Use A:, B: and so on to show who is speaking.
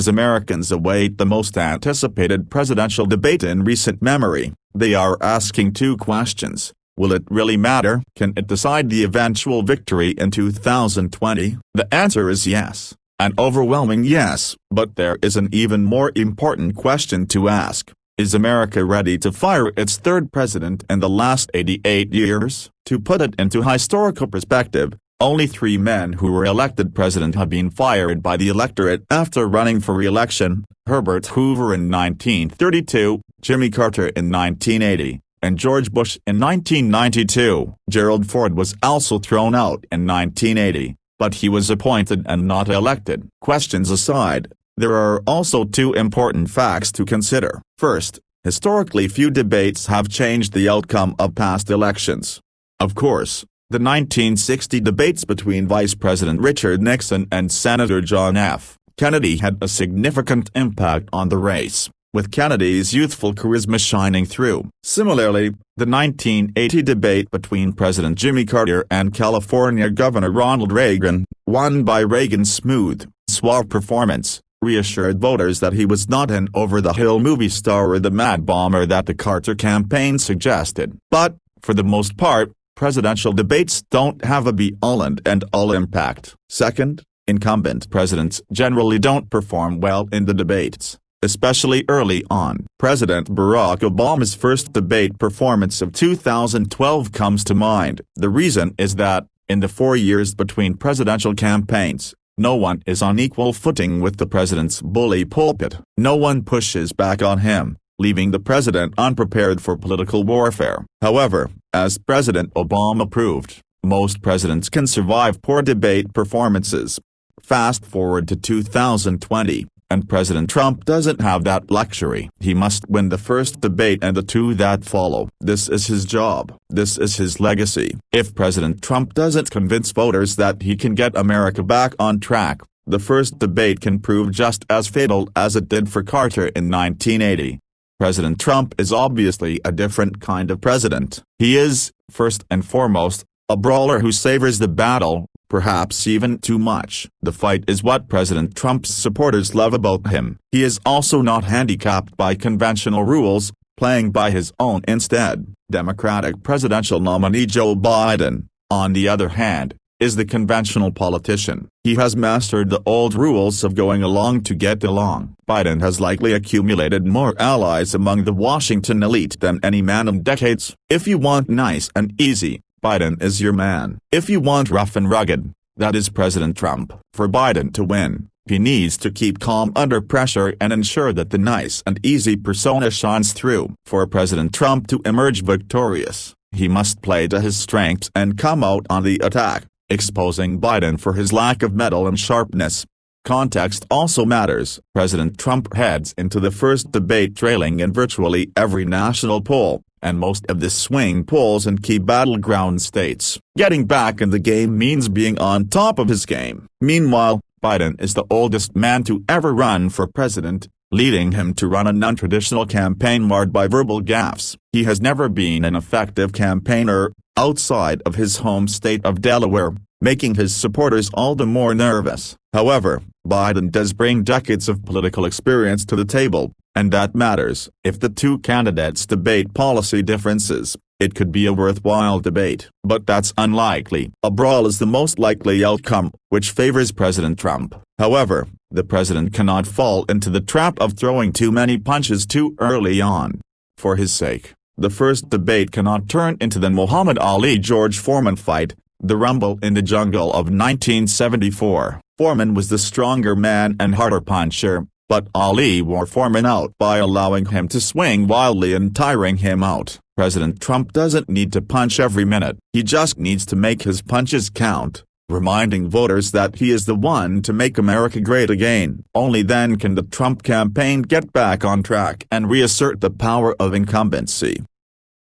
A: As Americans await the most anticipated presidential debate in recent memory, they are asking two questions. Will it really matter? Can it decide the eventual victory in 2020? The answer is yes, an overwhelming yes, but there is an even more important question to ask. Is America ready to fire its third president in the last 88 years? To put it into historical perspective, only 3 men who were elected president have been fired by the electorate after running for re-election: Herbert Hoover in 1932, Jimmy Carter in 1980, and George Bush in 1992. Gerald Ford was also thrown out in 1980, but he was appointed and not elected. Questions aside, there are also 2 important facts to consider. First, historically few debates have changed the outcome of past elections. Of course, the 1960 debates between Vice President Richard Nixon and Senator John F. Kennedy had a significant impact on the race, with Kennedy's youthful charisma shining through. Similarly, the 1980 debate between President Jimmy Carter and California Governor Ronald Reagan, won by Reagan's smooth, suave performance, reassured voters that he was not an over-the-hill movie star or the mad bomber that the Carter campaign suggested. But, for the most part, presidential debates don't have a be-all and end-all impact. Second, incumbent presidents generally don't perform well in the debates, especially early on. President Barack Obama's first debate performance of 2012 comes to mind. The reason is that, in the 4 years between presidential campaigns, no one is on equal footing with the president's bully pulpit. No one pushes back on him, leaving the president unprepared for political warfare. However, as President Obama proved, most presidents can survive poor debate performances. Fast forward to 2020, and President Trump doesn't have that luxury. He must win the first debate and the 2 that follow. This is his job. This is his legacy. If President Trump doesn't convince voters that he can get America back on track, the first debate can prove just as fatal as it did for Carter in 1980. President Trump is obviously a different kind of president. He is, first and foremost, a brawler who savors the battle, perhaps even too much. The fight is what President Trump's supporters love about him. He is also not handicapped by conventional rules, playing by his own instead. Democratic presidential nominee Joe Biden, on the other hand, is the conventional politician. He has mastered the old rules of going along to get along. Biden has likely accumulated more allies among the Washington elite than any man in decades. If you want nice and easy, Biden is your man. If you want rough and rugged, that is President Trump. For Biden to win, he needs to keep calm under pressure and ensure that the nice and easy persona shines through. For President Trump to emerge victorious, he must play to his strengths and come out on the attack, exposing Biden for his lack of mettle and sharpness. Context also matters. President Trump heads into the first debate trailing in virtually every national poll, and most of the swing polls in key battleground states. Getting back in the game means being on top of his game. Meanwhile, Biden is the oldest man to ever run for president, leading him to run a non-traditional campaign marred by verbal gaffes. He has never been an effective campaigner, outside of his home state of Delaware, making his supporters all the more nervous. However, Biden does bring decades of political experience to the table, and that matters. If the 2 candidates debate policy differences, it could be a worthwhile debate. But that's unlikely. A brawl is the most likely outcome, which favors President Trump. However, the president cannot fall into the trap of throwing too many punches too early on. For his sake, the first debate cannot turn into the Muhammad Ali-George Foreman fight, the rumble in the jungle of 1974. Foreman was the stronger man and harder puncher, but Ali wore Foreman out by allowing him to swing wildly and tiring him out. President Trump doesn't need to punch every minute. He just needs to make his punches count, reminding voters that he is the one to make America great again. Only then can the Trump campaign get back on track and reassert the power of incumbency.